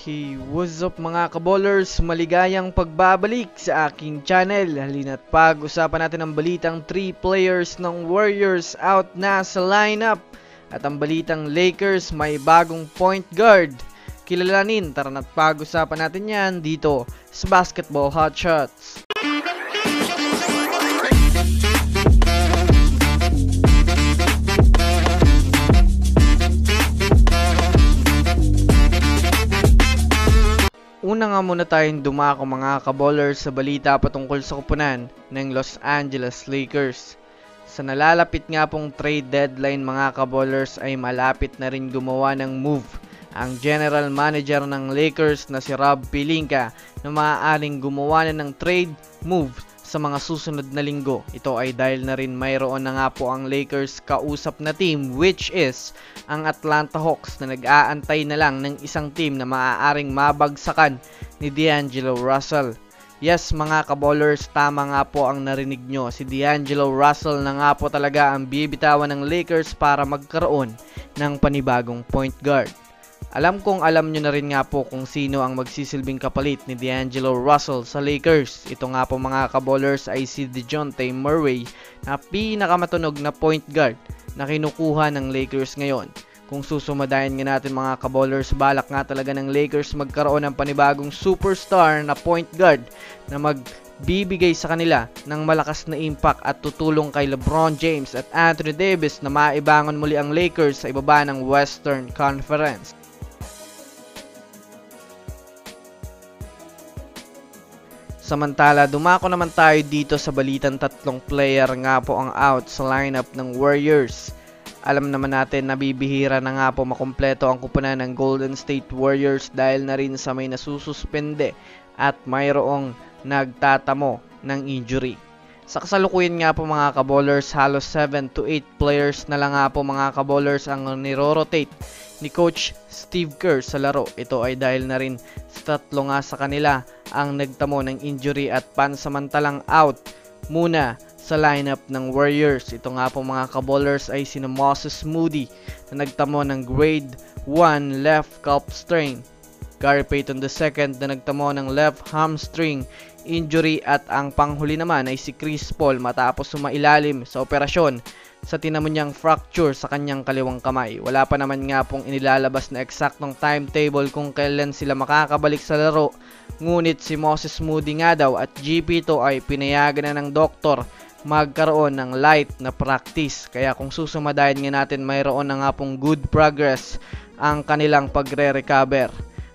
Hey, what's up mga kaballers? Maligayang pagbabalik sa aking channel. Halina't pag-usapan natin ang balitang 3 players ng Warriors out na sa lineup. At ang balitang Lakers may bagong point guard. Kilalanin, tara na't pag-usapan natin yan dito sa Basketball Hotshots. Una nga muna tayong dumako mga kaballers sa balita patungkol sa kupunan ng Los Angeles Lakers. Sa nalalapit nga pong trade deadline mga kaballers ay malapit na rin gumawa ng move ang general manager ng Lakers na si Rob Pelinka na maaaring gumawa na ng trade move sa mga susunod na linggo. Ito ay dahil na rin mayroon na nga po ang Lakers kausap na team which is ang Atlanta Hawks na nag-aantay na lang ng isang team na maaaring mabagsakan ni D'Angelo Russell. Yes mga kaballers, tama nga po ang narinig nyo. Si D'Angelo Russell na nga po talaga ang bibitawan ng Lakers para magkaroon ng panibagong point guard. Alam kong alam nyo na rin nga po kung sino ang magsisilbing kapalit ni D'Angelo Russell sa Lakers. Ito nga po mga kaballers ay si DeJounte Murray na pinakamatunog na point guard na kinukuha ng Lakers ngayon. Kung susumadayan nga natin mga kaballers, balak nga talaga ng Lakers magkaroon ng panibagong superstar na point guard na magbibigay sa kanila ng malakas na impact at tutulong kay LeBron James at Anthony Davis na maibangon muli ang Lakers sa ibaba ng Western Conference. Samantala, dumako naman tayo dito sa balitang 3 player nga po ang out sa lineup ng Warriors. Alam naman natin na bibihira na nga po makumpleto ang kupunan ng Golden State Warriors dahil na rin sa may nasususpende at mayroong nagtatamo ng injury. Sa kasalukuyan nga po mga kaballers, halos 7 to 8 players na lang nga po mga kaballers ang nirorotate ni Coach Steve Kerr sa laro. Ito ay dahil na rin sa 3 nga sa kanila ang nagtamo ng injury at pansamantalang out muna sa lineup ng Warriors. Ito nga po mga kaballers ay sina Moses Moody na nagtamo ng grade 1 left calf strain, Gary Payton II na nagtamo ng left hamstring injury at ang panghuli naman ay si Chris Paul matapos sumailalim sa operasyon sa tinamo niyang fracture sa kanyang kaliwang kamay. Wala pa naman nga pong inilalabas na eksaktong timetable kung kailan sila makakabalik sa laro. Ngunit si Moses Moody nga daw at GP2 ay pinayagan na ng doktor magkaroon ng light na practice. Kaya kung susumadayan nga natin, mayroon na nga pong good progress ang kanilang pagre-recover.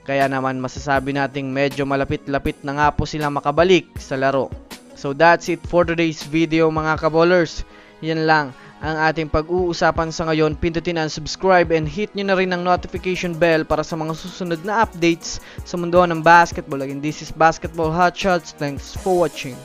Kaya naman masasabi nating medyo malapit-lapit na nga po sila makabalik sa laro. So that's it for today's video mga kaballers. Yan lang ang ating pag-uusapan sa ngayon. Pindutin ang subscribe and hit nyo na rin ang notification bell para sa mga susunod na updates sa mundo ng basketball. Again, this is Basketball Hotshots. Thanks for watching.